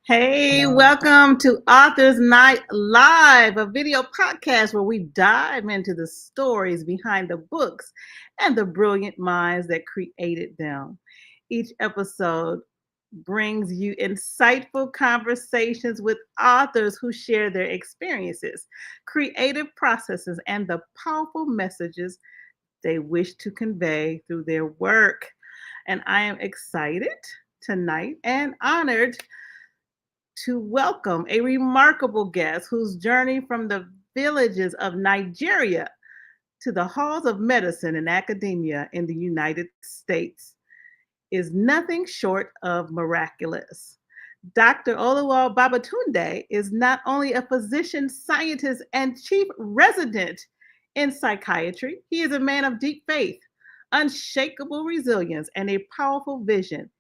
Hey, welcome to Authors Night Live, a video podcast where we dive into the stories behind the books and the brilliant minds that created them. Each episode brings you insightful conversations with authors who share their experiences, creative processes, and the powerful messages they wish to convey through their work. And I am excited tonight and honored to welcome a remarkable guest whose journey from the villages of Nigeria to the halls of medicine and academia in the United States is nothing short of miraculous. Dr. Oluwole Babatunde is not only a physician, scientist, and chief resident in psychiatry, he is a man of deep faith, unshakable resilience, and a powerful vision.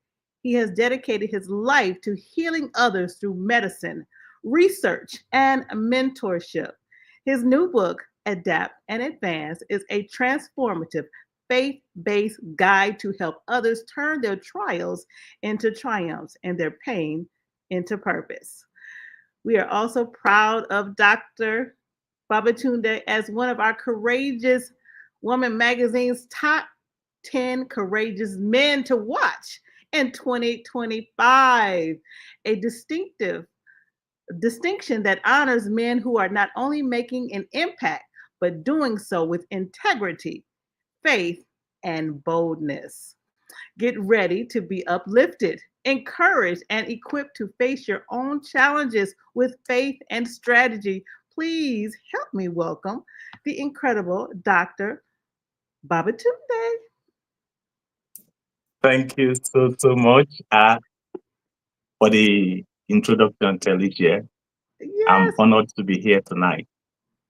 He has dedicated his life to healing others through medicine, research, and mentorship. His new book, Adapt and Advance, is a transformative, faith based guide to help others turn their trials into triumphs and their pain into purpose. We are also proud of Dr. Babatunde as one of our Courageous Woman magazine's top 10 courageous men to watch in 2025, a distinction that honors men who are not only making an impact, but doing so with integrity, faith, and boldness. Get ready to be uplifted, encouraged, and equipped to face your own challenges with faith and strategy. Please help me welcome the incredible Dr. Babatunde. Thank you so much for the introduction, Telicia. I'm Yes, honored to be here tonight.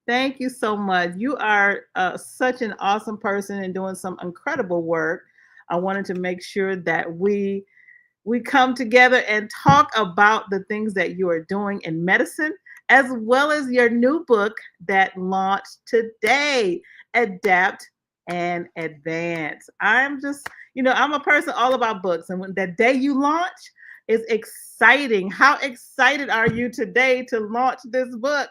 thank you so much. You are such an awesome person and doing some incredible work. I wanted to make sure that we come together and talk about the things that you are doing in medicine, as well as your new book that launched today, Adapt and Advance. I'm a person all about books, and when that day you launch is exciting. How excited are you today to launch this book?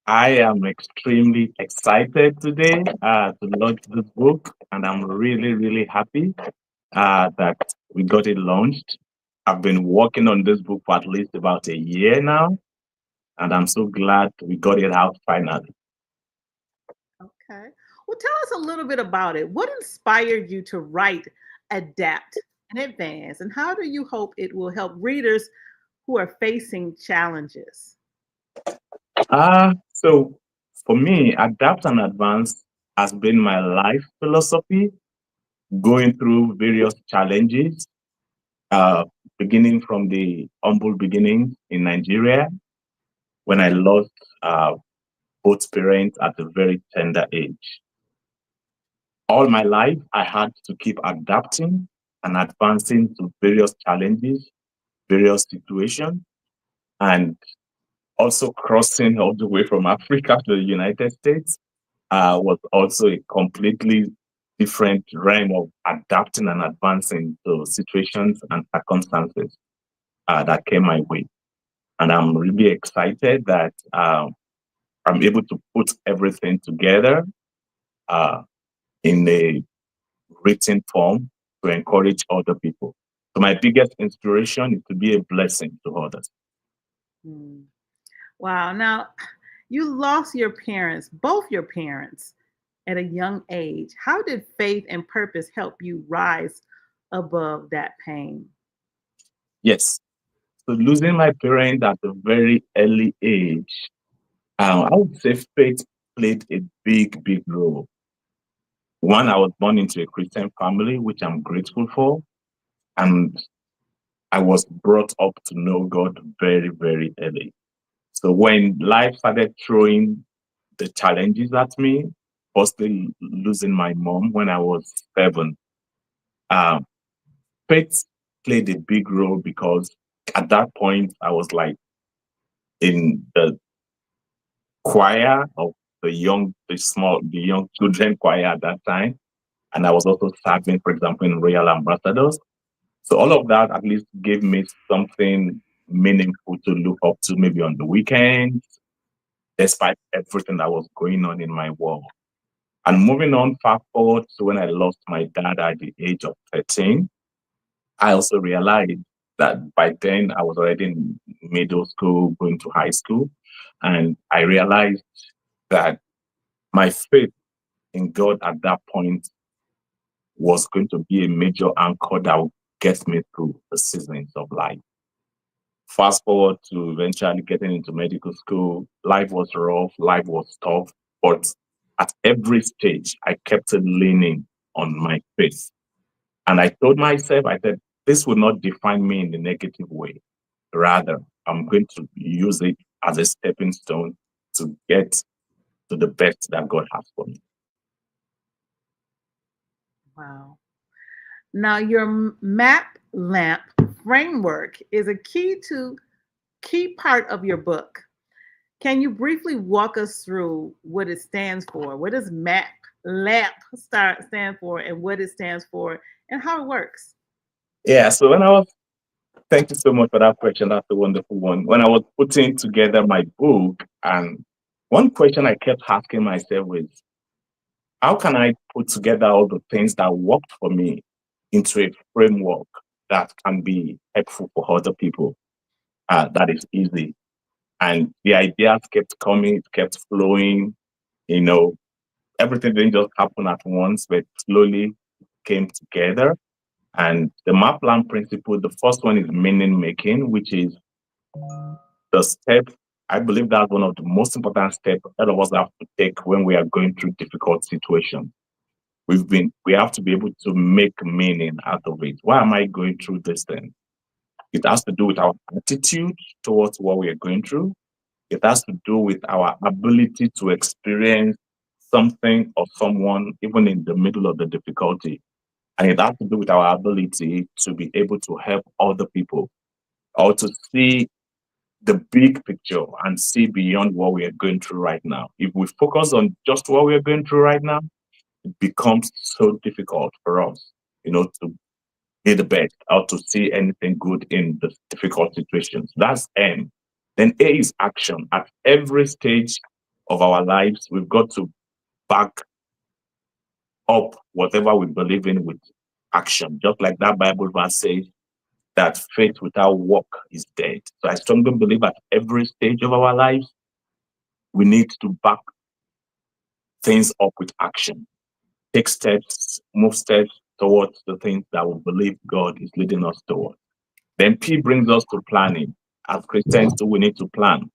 I am extremely excited today to launch this book, and I'm really happy that we got it launched. I've been working on this book for at least about a year now, and I'm so glad we got it out finally. Okay. Well, tell us a little bit about it. What inspired you to write, adapt, and advance? And how do you hope it will help readers who are facing challenges? So for me, adapt and advance has been my life philosophy, going through various challenges, uh, beginning from the humble beginnings in Nigeria when I lost uh, both parents at a very tender age. All my life, I had to keep adapting and advancing to various challenges, various situations, and also crossing all the way from Africa to the United States was also a completely different realm of adapting and advancing to situations and circumstances that came my way. And I'm really excited that I'm able to put everything together uh, in a written form to encourage other people. So my biggest inspiration is to be a blessing to others. Hmm. Wow. Now, you lost your parents, both your parents, at a young age. How did faith and purpose help you rise above that pain? Yes. So losing my parents at a very early age, I would say faith played a big role. One, I was born into a Christian family, which I'm grateful for. And I was brought up to know God very early. So when life started throwing the challenges at me, firstly losing my mom when I was 7, um, faith played a big role because at that point I was like in the choir of the young children choir at that time. And I was also serving, for example, in Royal Ambassadors. So all of that at least gave me something meaningful to look up to maybe on the weekend, despite everything that was going on in my world. And moving on, fast forward to when I lost my dad at the age of 13, I also realized that by then I was already in middle school, going to high school. And I realized that my faith in God at that point was going to be a major anchor that would get me through the seasons of life. Fast forward to eventually getting into medical school, life was rough, life was tough, but at every stage, I kept leaning on my faith. And I told myself, I said, this will not define me in a negative way. Rather, I'm going to use it as a stepping stone to get to the best that God has for me. Wow. Now, your map lamp framework is a key part of your book. Can you briefly walk us through what it stands for? What does map lamp stand for, and what it stands for, and how it works? Yeah, so when I was, thank you so much for that question. That's a wonderful one. When I was putting together my book, and one question I kept asking myself was, how can I put together all the things that worked for me into a framework that can be helpful for other people? That is easy. And the ideas kept coming, it kept flowing. You know, everything didn't just happen at once, but slowly came together. And the MAPLAMP principle, the first one is meaning making, which is the step. I believe that's one of the most important steps all of us have to take when we are going through difficult situations. We have to be able to make meaning out of it. Why am I going through this thing? It has to do with our attitude towards what we are going through. It has to do with our ability to experience something or someone even in the middle of the difficulty. And it has to do with our ability to be able to help other people or to see the big picture and see beyond what we are going through right now. If we focus on just what we are going through right now, it becomes so difficult for us, to be the best or to see anything good in the difficult situations. That's M. Then A is action. At every stage of our lives, we've got to back up whatever we believe in with action. Just like that Bible verse says that faith without work is dead. So I strongly believe at every stage of our lives, we need to back things up with action. Take steps, move steps towards the things that we believe God is leading us towards. Then P brings us to planning. As Christians, too, we need to plan.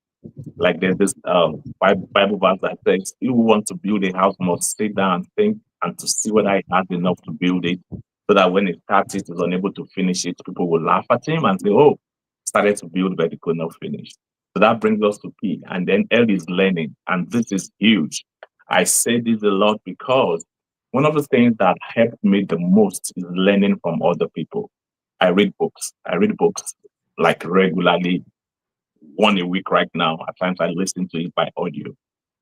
Like there's this Bible verse that says, "You who want to build a house must sit down and think and to see whether he has enough to build it, so that when he starts it, is unable to finish it, people will laugh at him and say, oh, started to build, but he could not finish." So that brings us to P. And then L is learning. And this is huge. I say this a lot because one of the things that helped me the most is learning from other people. I read books. I read books like regularly, one a week right now. At times I listen to it by audio.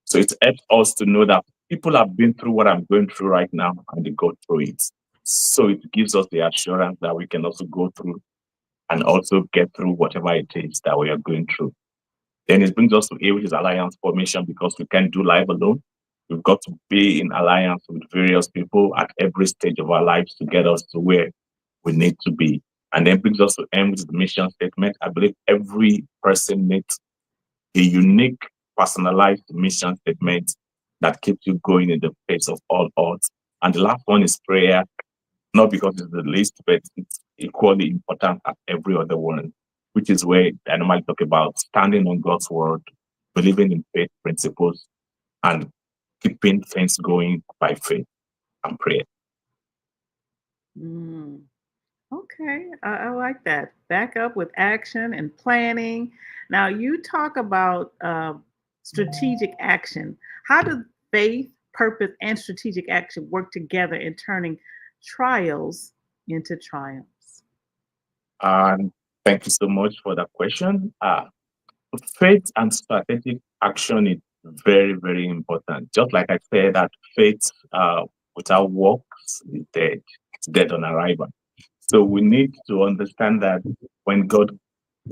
So it helps us to know that people have been through what I'm going through right now and they go through it. So it gives us the assurance that we can also go through and also get through whatever it is that we are going through. Then it brings us to A, which is alliance formation, because we can't do life alone. We've got to be in alliance with various people at every stage of our lives to get us to where we need to be. And then brings us to M, which is the mission statement. I believe every person needs a unique, personalized mission statement that keeps you going in the face of all odds. And the last one is prayer, not because it's the least, but it's equally important as every other one, which is where I normally talk about standing on God's word, believing in faith principles, and keeping things going by faith and prayer. Mm, okay, I like that. Back up with action and planning. Now, you talk about strategic action. How do faith, purpose, and strategic action work together in turning trials into triumphs? And thank you so much for that question. Faith and strategic action is very, very important. Just like I said, that faith without works is dead. It's dead on arrival. So we need to understand that when God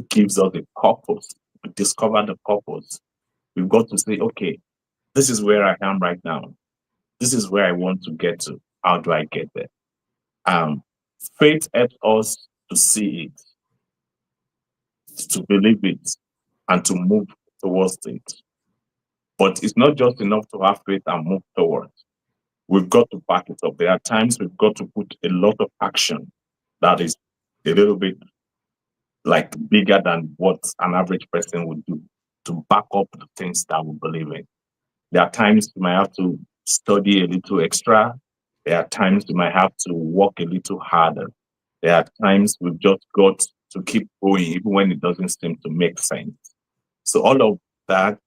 gives us a purpose. We discover the purpose. We've got to say, okay, this is where I am right now. This is where I want to get to. How do I get there? Um, Faith helps us to see it, to believe it, and to move towards it. But it's not just enough to have faith and move towards. We've got to back it up. There are times we've got to put a lot of action that is a little bit like bigger than what an average person would do to back up the things that we believe in. There are times you might have to study a little extra. There are times you might have to work a little harder. There are times we've just got to keep going, even when it doesn't seem to make sense. So all of that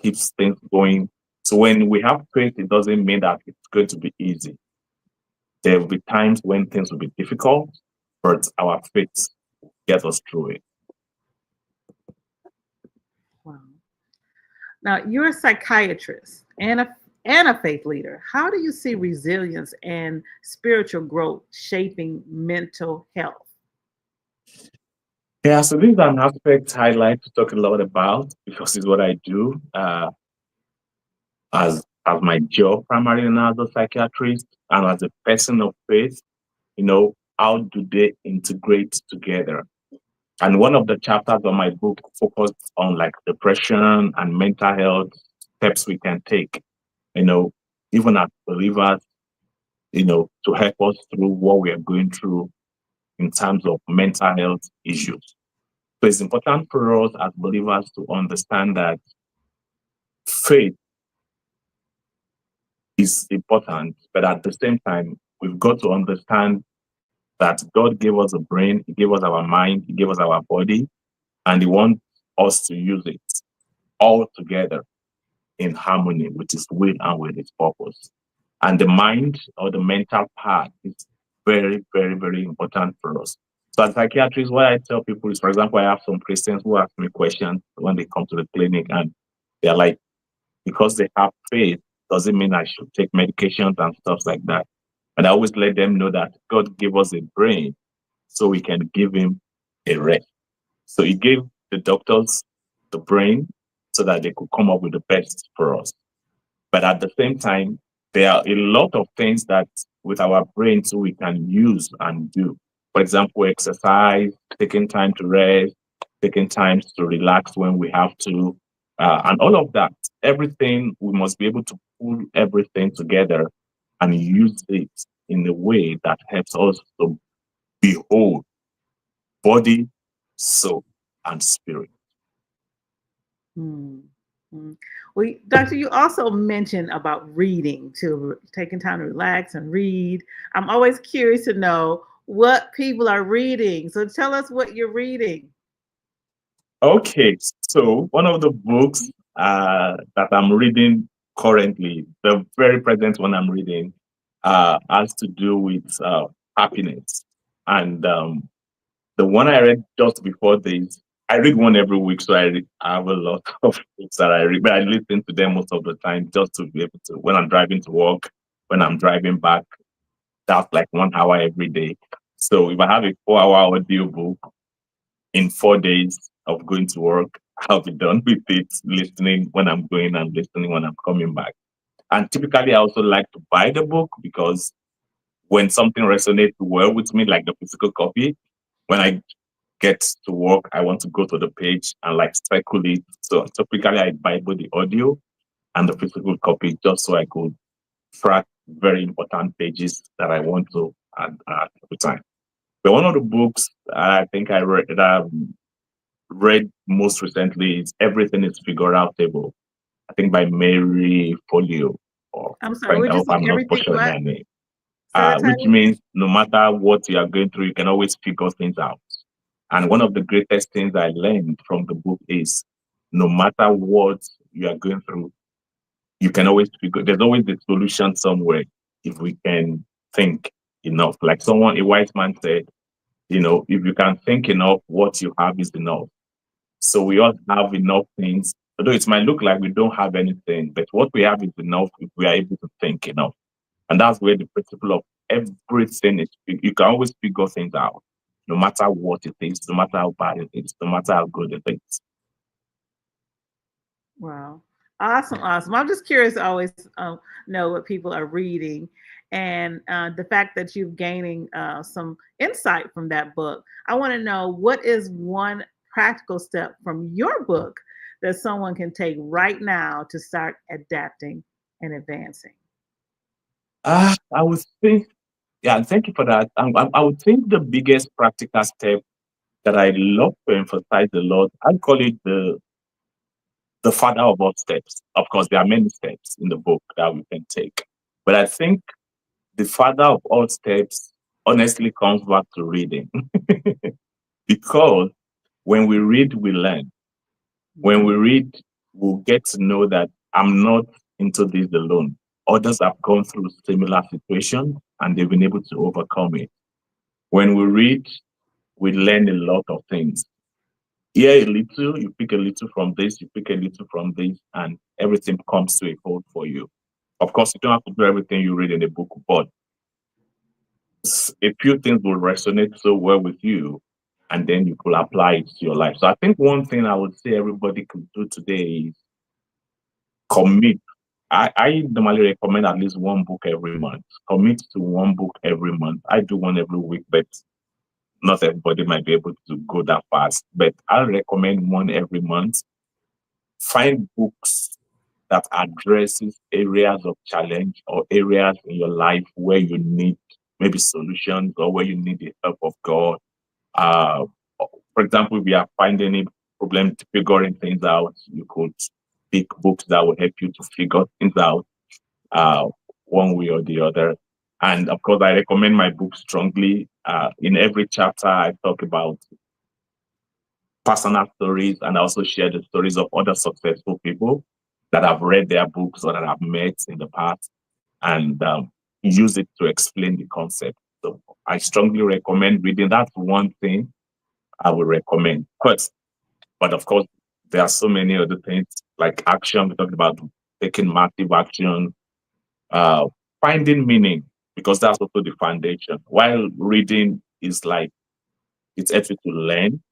keeps things going. So when we have faith, it doesn't mean that it's going to be easy. There will be times when things will be difficult, but our faith gets us through it. Wow. Now, you're a psychiatrist and a faith leader. How do you see resilience and spiritual growth shaping mental health? Yeah, so this is an aspect I like to talk a lot about because it's what I do as my job primarily as a psychiatrist and as a person of faith. How do they integrate together? And one of the chapters of my book focused on like depression and mental health steps we can take, you know, even as believers, to help us through what we are going through in terms of mental health issues. So it's important for us as believers to understand that faith is important, but at the same time, we've got to understand that God gave us a brain, He gave us our mind, He gave us our body, and He wants us to use it all together in harmony with His will and with His purpose. And the mind or the mental part is very, very, very important for us. So as psychiatrists, what I tell people is, for example, I have some Christians who ask me questions when they come to the clinic and they're like, because they have faith, doesn't mean I should take medications and stuff like that. And I always let them know that God gave us a brain so we can give him a rest. So he gave the doctors the brain so that they could come up with the best for us. But at the same time, there are a lot of things that with our brain too we can use and do. For example, exercise, taking time to rest, taking time to relax when we have to, and all of that. Everything we must be able to pull everything together and use it in a way that helps us to be whole, body, soul, and spirit. Hmm. Hmm. Well, Doctor, you also mentioned about reading, to taking time to relax and read. I'm always curious to know what people are reading. So tell us what you're reading. Okay, so one of the books that I'm reading currently, the very present one I'm reading, has to do with happiness. And the one I read just before this, I read one every week, so I have a lot of books that I read, but I listen to them most of the time just to be able to, when I'm driving to work, when I'm driving back, that's like 1 hour every day. So if I have a 4 hour audio book, in 4 days of going to work, I'll be done with it, listening when I'm going and listening when I'm coming back. And typically, I also like to buy the book because when something resonates well with me, like the physical copy, when I get to work, I want to go to the page and like circle it. So typically, I buy both the audio and the physical copy just so I could track very important pages that I want to at the time. But one of the books I think I read most recently is Everything is Figure Outable. I think by Mary Folio, or I'm sorry, I would you hope say I'm not everything butchering what? her name. Say the Which title? means no matter what you are going through, you can always figure things out. And one of the greatest things I learned from the book is no matter what you are going through, you can always figure, there's always a solution somewhere if we can think enough. Like a wise man said, if you can think enough, what you have is enough. So we all have enough things. Although it might look like we don't have anything, but what we have is enough if we are able to think enough. And that's where the principle of everything is. You can always figure things out. no matter what it is, no matter how bad it is, no matter how good it is. Wow. Awesome, awesome. I'm just curious to always know what people are reading and the fact that you're gaining some insight from that book. I want to know what is one practical step from your book that someone can take right now to start adapting and advancing. I would think, yeah, thank you for that. I would think the biggest practical step that I love to emphasize a lot, I call it the father of all steps. Of course, there are many steps in the book that we can take, but I think the father of all steps honestly comes back to reading because when we read, we learn. When we read, we'll get to know that I'm not into this alone. Others have gone through similar situations and they've been able to overcome it. When we read, we learn a lot of things. Here a little, you pick a little from this, you pick a little from this, and everything comes to a whole for you. Of course, you don't have to do everything you read in a book, but a few things will resonate so well with you, and then you could apply it to your life. So I think one thing I would say everybody could do today is commit. I normally recommend at least one book every month. Commit to one book every month. I do one every week, but not everybody might be able to go that fast. But I recommend one every month. Find books that addresses areas of challenge or areas in your life where you need maybe solutions or where you need the help of God. Uh, for example, if you are finding any problem to figuring things out, you could pick books that will help you to figure things out uh, one way or the other. And of course, I recommend my book strongly. In every chapter, I talk about personal stories and I also share the stories of other successful people that I've read their books or that I've met in the past and use it to explain the concept. So I strongly recommend reading. That's one thing I would recommend first. But of course, there are so many other things like action. We talked about taking massive action, uh, finding meaning, because that's also the foundation. While reading is like, it's easy to learn,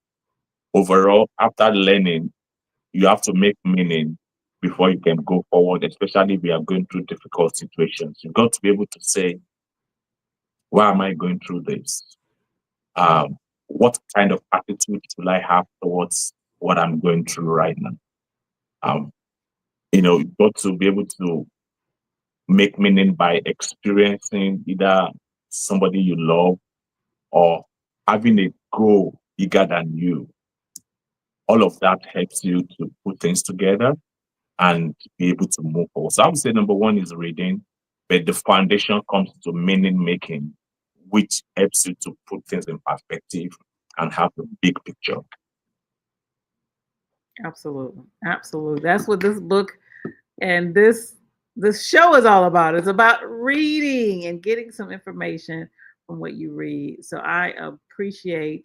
overall, after learning, you have to make meaning before you can go forward, especially if you are going through difficult situations. You've got to be able to say, why am I going through this? What kind of attitude will I have towards what I'm going through right now? Um, you've got to be able to make meaning by experiencing either somebody you love or having a goal bigger than you. All of that helps you to put things together and be able to move forward. So I would say number one is reading, but the foundation comes to meaning making, which helps you to put things in perspective and have the big picture. Absolutely. Absolutely. That's what this book and this show is all about. It's about reading and getting some information from what you read. So I appreciate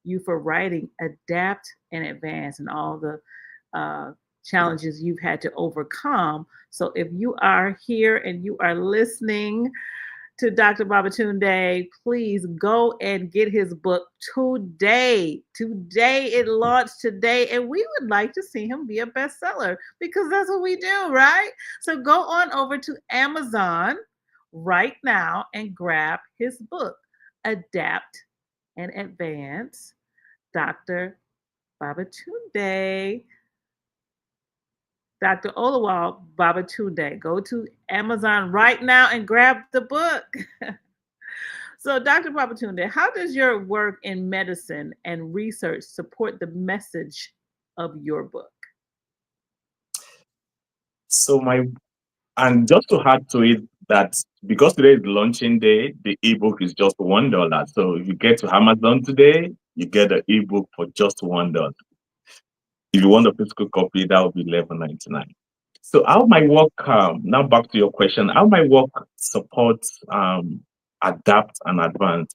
you for writing Adapt and Advance and all the challenges you've had to overcome. So if you are here and you are listening to Dr. Babatunde, please go and get his book today. Today, it launched today, and we would like to see him be a bestseller because that's what we do, right? So go on over to Amazon right now and grab his book, Adapt and Advance, Dr. Babatunde. Dr. Oluwole Babatunde. Go to Amazon right now and grab the book. So, Dr. Babatunde, how does your work in medicine and research support the message of your book? So and just to add to it that because today is launching day, the ebook is just $1. So if you get to Amazon today, you get the ebook for just $1. If you want a physical copy, that will be $11.99. So how my work, now back to your question, how my work supports adapt and advance.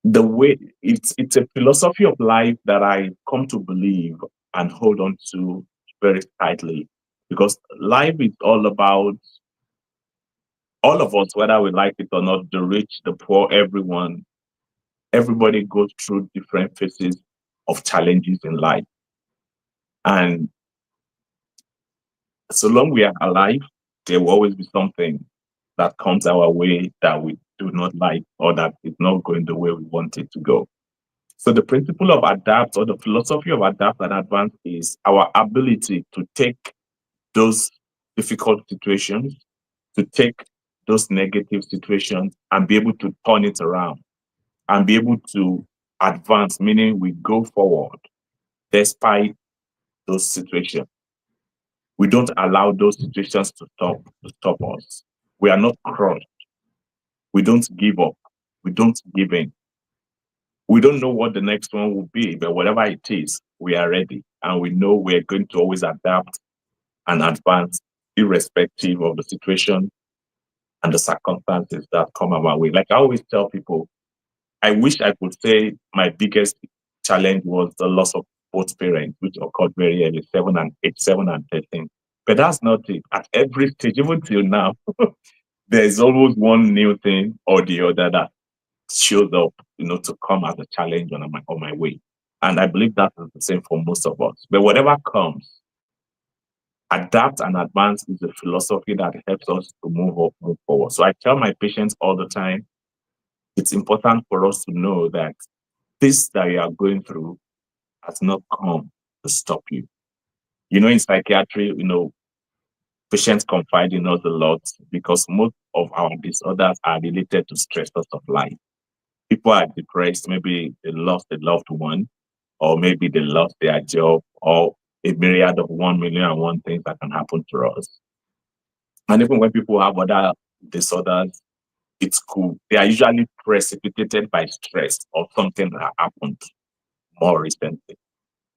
The way it's a philosophy of life that I come to believe and hold on to very tightly because life is all about all of us, whether we like it or not, the rich, the poor, everyone. Everybody goes through different phases of challenges in life. And so long we are alive, there will always be something that comes our way that we do not like or that is not going the way we want it to go. So the principle of adapt or the philosophy of adapt and advance is our ability to take those difficult situations, to take those negative situations and be able to turn it around and be able to advance, meaning we go forward despite those situations. We don't allow those situations to stop us. We are not crushed. We don't give up. We don't give in. We don't know what the next one will be, but whatever it is, we are ready. And we know we're going to always adapt and advance irrespective of the situation and the circumstances that come our way. Like I always tell people, I wish I could say my biggest challenge was the loss of both parents, which occurred very early, 7 and 8, 7 and 13. But that's not it. At every stage, even till now, there's always one new thing or the other that shows up, to come as a challenge on my way. And I believe that is the same for most of us. But whatever comes, adapt and advance is a philosophy that helps us to move forward. So I tell my patients all the time, it's important for us to know that this that you are going through has not come to stop you. In psychiatry, patients confide in us a lot because most of our disorders are related to stressors of life. People are depressed, maybe they lost a loved one, or maybe they lost their job, or a myriad of 1,000,001 things that can happen to us. And even when people have other disorders, it's cool. They are usually precipitated by stress or something that happened more recently.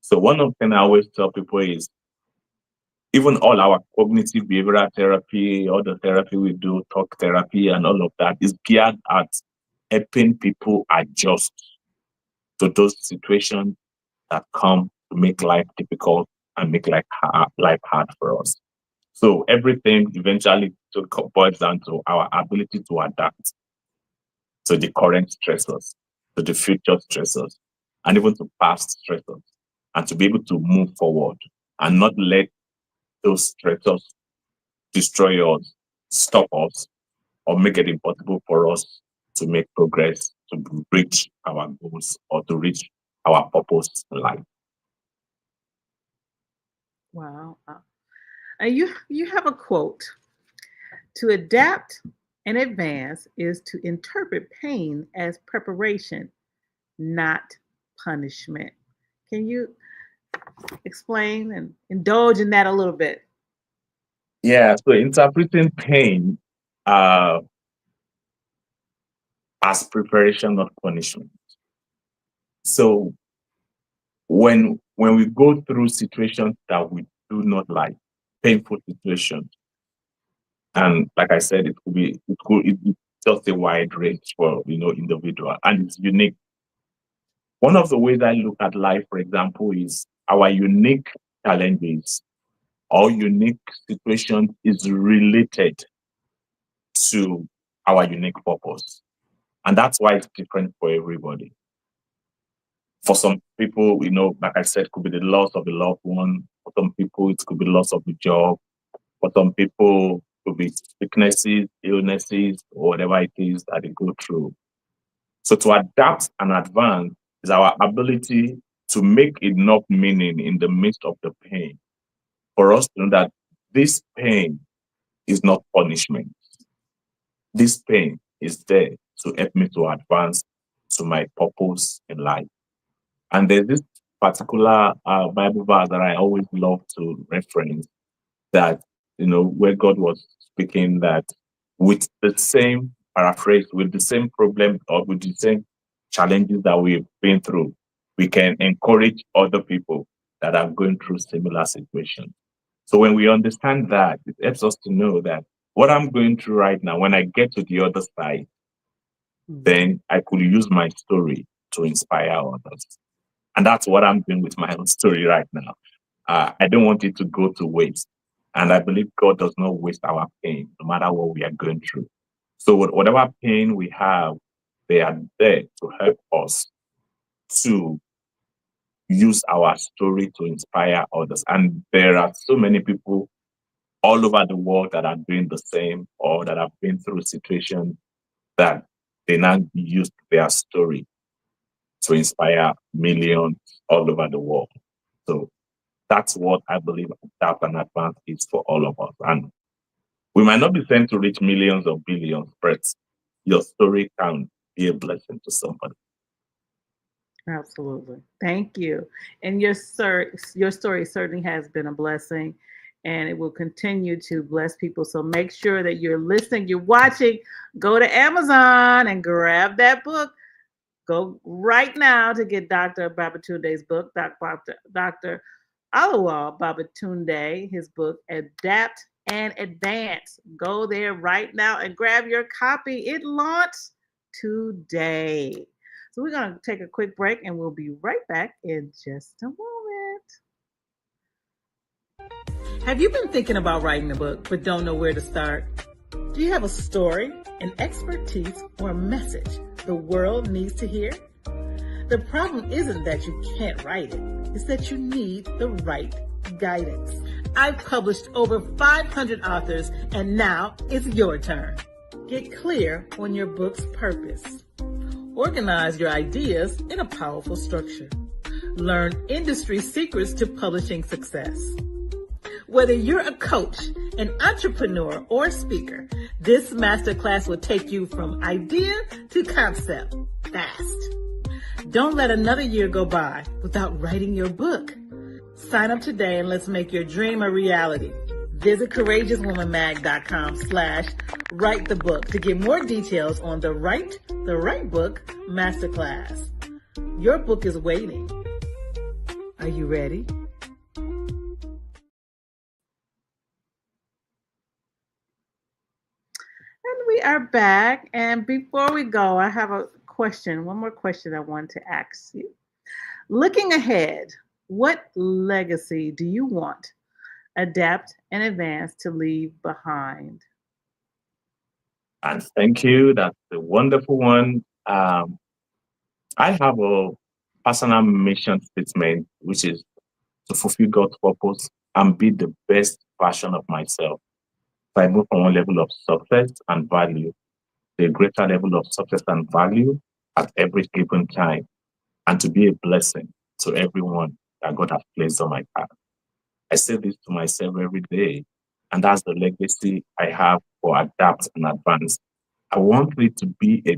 So one of the things I always tell people is even all our cognitive behavioral therapy, all the therapy we do, talk therapy and all of that is geared at helping people adjust to those situations that come to make life difficult and make life hard for us. So everything eventually boils down to our ability to adapt to the current stressors, to the future stressors, and even to past stressors, and to be able to move forward and not let those stressors destroy us, stop us, or make it impossible for us to make progress, to reach our goals, or to reach our purpose in life. Wow. And you have a quote: to adapt and advance is to interpret pain as preparation, not punishment. Can you explain and indulge in that a little bit? Yeah, so interpreting pain uh, as preparation, not punishment. So when we go through situations that we do not like, painful situations, and like I said, it's just a wide range for individual, and it's unique. One of the ways I look at life, for example, is our unique challenges or unique situation is related to our unique purpose. And that's why it's different for everybody. For some people, like I said, it could be the loss of a loved one. For some people, it could be loss of a job. For some people, it could be sicknesses, illnesses, or whatever it is that they go through. So to adapt and advance is our ability to make enough meaning in the midst of the pain for us to know that this pain is not punishment. This pain is there to help me to advance to my purpose in life. And there's this particular Bible verse that I always love to reference that, where God was speaking that with the same paraphrase, with the same problem or with the same challenges that we've been through, we can encourage other people that are going through similar situations. So when we understand that, it helps us to know that what I'm going through right now, when I get to the other side, then I could use my story to inspire others. And that's what I'm doing with my own story right now. I don't want it to go to waste. And I believe God does not waste our pain, no matter what we are going through. So whatever pain we have, They are there to help us to use our story to inspire others. And there are so many people all over the world that are doing the same or that have been through situations that they now use their story to inspire millions all over the world. So that's what I believe Adapt and Advance is for all of us. And we might not be sent to reach millions or billions, but your story can be a blessing to somebody. Absolutely. Thank you. And your story certainly has been a blessing and it will continue to bless people. So make sure that you're listening, you're watching, go to Amazon and grab that book. Go right now to get Dr. Babatunde's book, Dr. Oluwole Babatunde, his book, Adapt and Advance. Go there right now and grab your copy. It launched today. So we're going to take a quick break and we'll be right back in just a moment. Have you been thinking about writing a book but don't know where to start? Do you have a story, an expertise, or a message the world needs to hear? The problem isn't that you can't write it, it's that you need the right guidance. I've published over 500 authors, and now it's your turn. Get clear on your book's purpose. Organize your ideas in a powerful structure. Learn industry secrets to publishing success. Whether you're a coach, an entrepreneur, or a speaker, this masterclass will take you from idea to concept fast. Don't let another year go by without writing your book. Sign up today and let's make your dream a reality. Visit courageouswomanmag.com/write the book to get more details on the Write the Right Book Masterclass. Your book is waiting. Are you ready? And we are back. And before we go, I have a question, one more question I want to ask you. Looking ahead, what legacy do you want Adapt and Advance to leave behind? And thank you. That's a wonderful one. I have a personal mission statement, which is to fulfill God's purpose and be the best version of myself. So I move from one level of success and value to a greater level of success and value at every given time, and to be a blessing to everyone that God has placed on my path. I say this to myself every day, and that's the legacy I have for Adapt and Advance. I want it to be a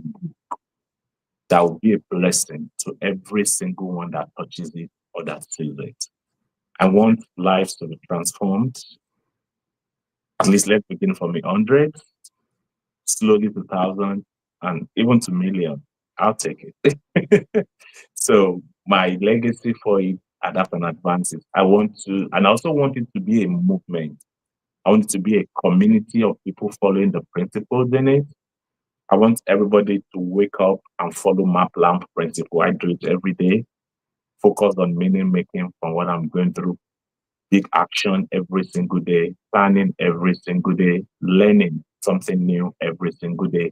that will be a blessing to every single one that touches it or that sees it. I want lives to be transformed. At least let's begin from 100, slowly to 1,000, and even to million. I'll take it. So my legacy for it, Adapt and Advance, is I want to, and I also want it to be a movement. I want it to be a community of people following the principles in it. I want everybody to wake up and follow MAPLAMP principle. I do it every day, focus on meaning making from what I'm going through, big action every single day, planning every single day, learning something new every single day,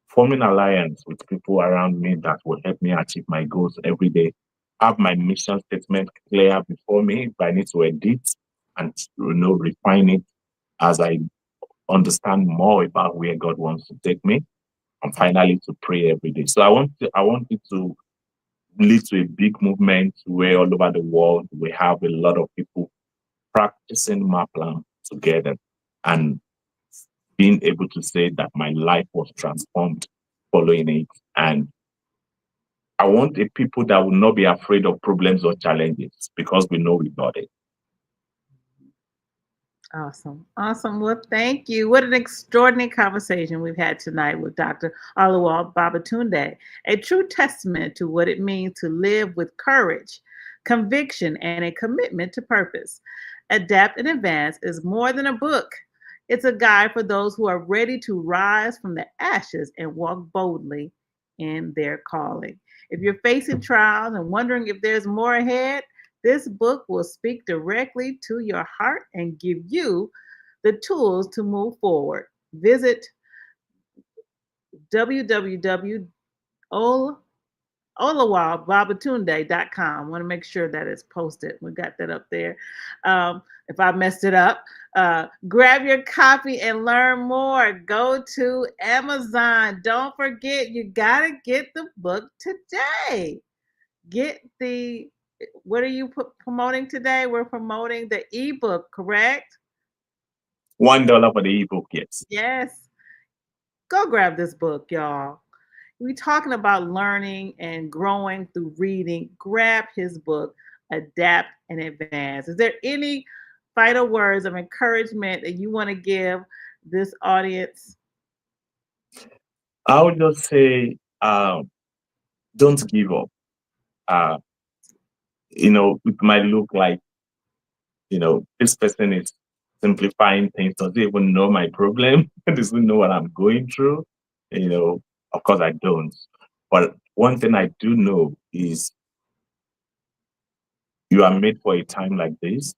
forming alliance with people around me that will help me achieve my goals every day, have my mission statement clear before me if I need to edit and refine it as I understand more about where God wants to take me, and finally to pray every day. So I want it to lead to a big movement where all over the world we have a lot of people practicing MAPLAN together and being able to say that my life was transformed following it. And I want a people that will not be afraid of problems or challenges because we know we got it. Awesome. Awesome. Well, thank you. What an extraordinary conversation we've had tonight with Dr. Oluwole Babatunde, a true testament to what it means to live with courage, conviction, and a commitment to purpose. Adapt and Advance is more than a book. It's a guide for those who are ready to rise from the ashes and walk boldly in their calling. If you're facing trials and wondering if there's more ahead, this book will speak directly to your heart and give you the tools to move forward. Visit www Oluwole Babatunde.com. Want to make sure that it's posted. We got that up there. If I messed it up, grab your copy and learn more. Go to Amazon. Don't forget, you got to get the book today. Get the, what are you promoting today? We're promoting the ebook, correct? $1 for the ebook, yes. Yes. Go grab this book, y'all. We're talking about learning and growing through reading. Grab his book, Adapt and Advance. Is there any final words of encouragement that you want to give this audience? I would just say, don't give up. Uh, it might look like, this person is simplifying things, doesn't even know my problem, doesn't know what I'm going through. Of course I don't. But one thing I do know is you are made for a time like this.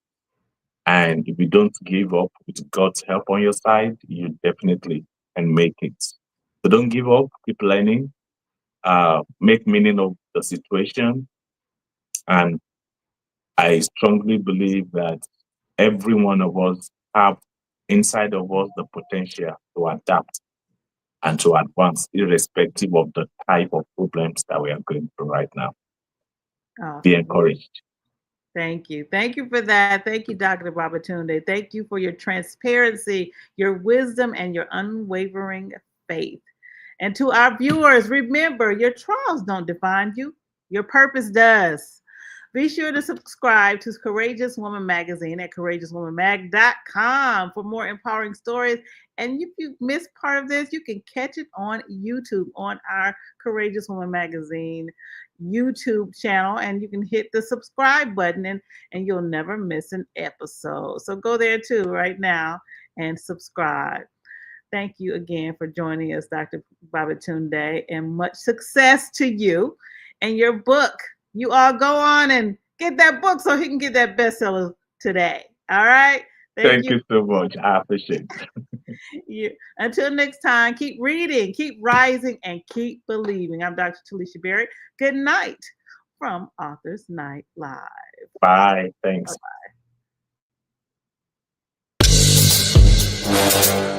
And if you don't give up with God's help on your side, you definitely can make it. So don't give up, keep learning, make meaning of the situation. And I strongly believe that every one of us have inside of us the potential to adapt and to advance, irrespective of the type of problems that we are going through right now. Be Awesome. encouraged. Thank you. Thank you for that. Thank you, Dr. Babatunde. Thank you for your transparency, your wisdom, and your unwavering faith. And to our viewers, remember your trials don't define you, your purpose does. Be sure to subscribe to Courageous Woman Magazine at courageouswomanmag.com for more empowering stories. And if you missed part of this, you can catch it on YouTube on our Courageous Woman Magazine YouTube channel, and you can hit the subscribe button and you'll never miss an episode. So go there too right now and subscribe. Thank you again for joining us, Dr. Babatunde, and much success to you and your book. You all go on and get that book so he can get that bestseller today. All right? Thank you so much. I appreciate it. Until next time, keep reading, keep rising, and keep believing. I'm Dr. Talisha Barrett. Good night from Authors Night Live. Bye. Thanks. Bye-bye.